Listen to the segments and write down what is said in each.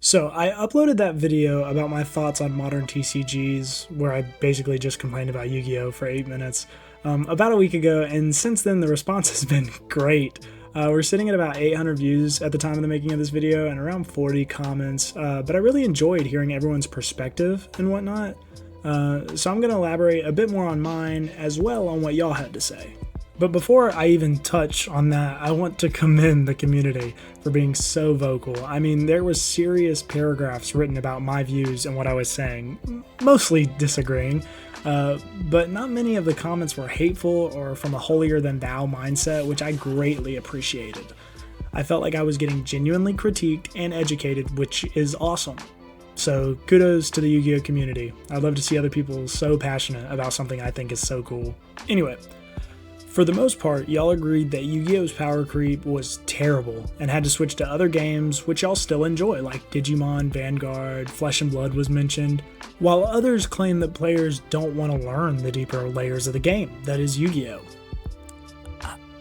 So I uploaded that video about my thoughts on Modern TCGs, where I basically just complained about Yu-Gi-Oh! For 8 minutes, about a week ago, and since then the response has been great. We're sitting at about 800 views at the time of the making of this video and around 40 comments, but I really enjoyed hearing everyone's perspective and whatnot, so I'm going to elaborate a bit more on mine as well on what y'all had to say. But before I even touch on that, I want to commend the community for being so vocal. I mean, there was serious paragraphs written about my views and what I was saying, mostly disagreeing, but not many of the comments were hateful or from a holier-than-thou mindset, which I greatly appreciated. I felt like I was getting genuinely critiqued and educated, which is awesome. So kudos to the Yu-Gi-Oh! Community. I'd love to see other people so passionate about something I think is so cool. Anyway, for the most part, y'all agreed that Yu-Gi-Oh's power creep was terrible and had to switch to other games which y'all still enjoy, like Digimon, Vanguard, Flesh and Blood was mentioned, while others claim that players don't want to learn the deeper layers of the game, that is Yu-Gi-Oh!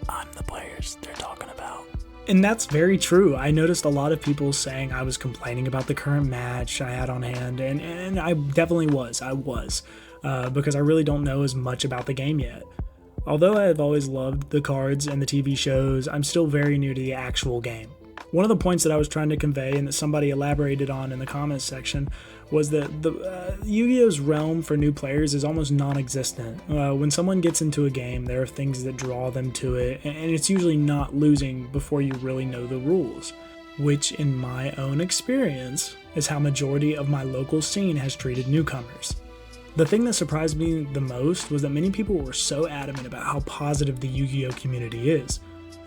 I'm the players they're talking about. And that's very true. I noticed a lot of people saying I was complaining about the current match I had on hand, and I definitely was. Because I really don't know as much about the game yet. Although I have always loved the cards and the TV shows, I'm still very new to the actual game. One of the points that I was trying to convey and that somebody elaborated on in the comments section was that the Yu-Gi-Oh's realm for new players is almost non-existent. When someone gets into a game, there are things that draw them to it, and it's usually not losing before you really know the rules, which in my own experience is how majority of my local scene has treated newcomers. The thing that surprised me the most was that many people were so adamant about how positive the Yu-Gi-Oh! Community is.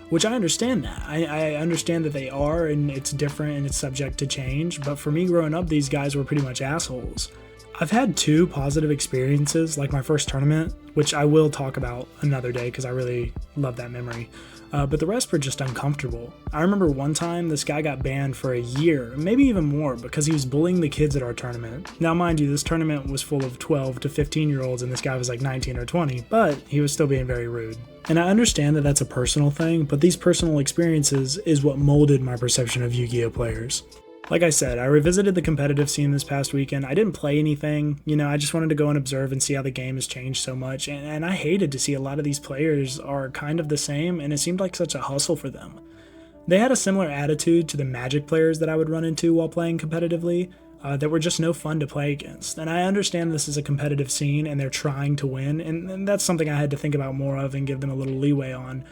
Which I understand that. I understand that they are, and it's different and it's subject to change, but for me growing up, these guys were pretty much assholes. I've had 2 positive experiences, like my first tournament, which I will talk about another day because I really love that memory. But the rest were just uncomfortable. I remember one time this guy got banned for a year, maybe even more, because he was bullying the kids at our tournament. Now mind you, this tournament was full of 12 to 15 year olds and this guy was like 19 or 20, but he was still being very rude. And I understand that that's a personal thing, but these personal experiences is what molded my perception of Yu-Gi-Oh! Players. Like I said, I revisited the competitive scene this past weekend. I didn't play anything, I just wanted to go and observe and see how the game has changed so much, and I hated to see a lot of these players are kind of the same, and it seemed like such a hustle for them. They had a similar attitude to the Magic players that I would run into while playing competitively, that were just no fun to play against. And I understand this is a competitive scene and they're trying to win, and that's something I had to think about more of and give them a little leeway on.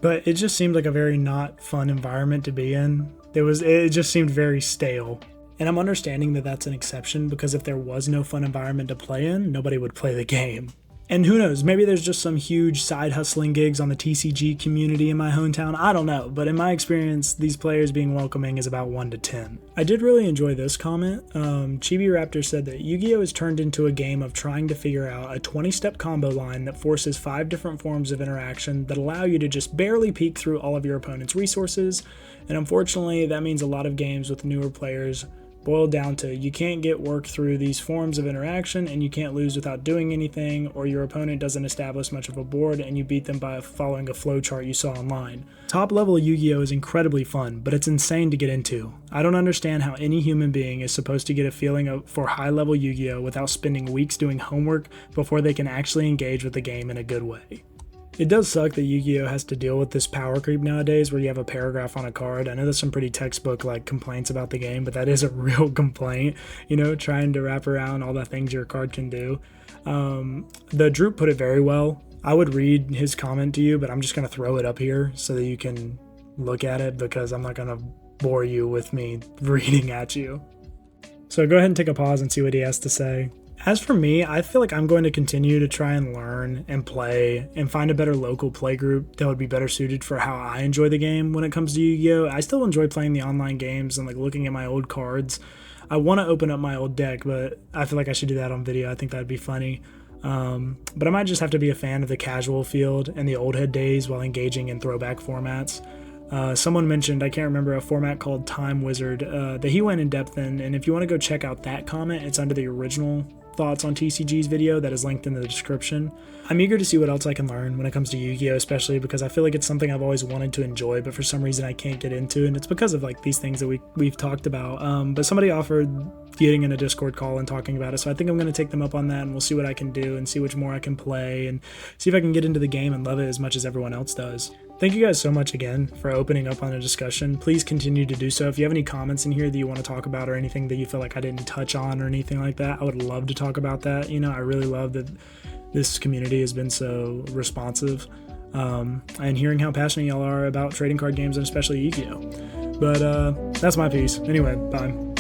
But it just seemed like a very not fun environment to be in. It just seemed very stale. And I'm understanding that that's an exception because if there was no fun environment to play in, nobody would play the game. And who knows, maybe there's just some huge side hustling gigs on the TCG community in my hometown, I don't know, but in my experience, these players being welcoming is about 1 to 10. I did really enjoy this comment. Chibi Raptor said that Yu-Gi-Oh! Has turned into a game of trying to figure out a 20-step combo line that forces 5 different forms of interaction that allow you to just barely peek through all of your opponent's resources, and unfortunately that means a lot of games with newer players boil down to you can't get work through these forms of interaction and you can't lose without doing anything, or your opponent doesn't establish much of a board and you beat them by following a flowchart you saw online. Top level Yu-Gi-Oh! Is incredibly fun, but it's insane to get into. I don't understand how any human being is supposed to get a feeling for high level Yu-Gi-Oh! Without spending weeks doing homework before they can actually engage with the game in a good way. It does suck that Yu-Gi-Oh! Has to deal with this power creep nowadays where you have a paragraph on a card. I know there's some pretty textbook complaints about the game, but that is a real complaint, trying to wrap around all the things your card can do. The Droop put it very well. I would read his comment to you, but I'm just going to throw it up here so that you can look at it because I'm not going to bore you with me reading at you. So go ahead and take a pause and see what he has to say. As for me, I feel like I'm going to continue to try and learn and play and find a better local play group that would be better suited for how I enjoy the game when it comes to Yu-Gi-Oh! I still enjoy playing the online games and looking at my old cards. I want to open up my old deck, but I feel like I should do that on video. I think that'd be funny. But I might just have to be a fan of the casual field and the old head days while engaging in throwback formats. Someone mentioned, I can't remember, a format called Time Wizard that he went in depth in, and if you want to go check out that comment, it's under the original thoughts on TCGs video that is linked in the description. I'm eager to see what else I can learn when it comes to Yu-Gi-Oh, especially because I feel like it's something I've always wanted to enjoy, but for some reason I can't get into, and it's because of like these things that we've talked about. But somebody offered getting in a Discord call and talking about it, so I think I'm going to take them up on that, and we'll see what I can do and see which more I can play and see if I can get into the game and love it as much as everyone else does. Thank you guys so much again for opening up on a discussion. Please continue to do so. If you have any comments in here that you want to talk about or anything that you feel like I didn't touch on or anything like that, I would love to talk about that. You know, I really love that this community has been so responsive, and hearing how passionate y'all are about trading card games and especially Yu-Gi-Oh. But that's my piece. Anyway, bye.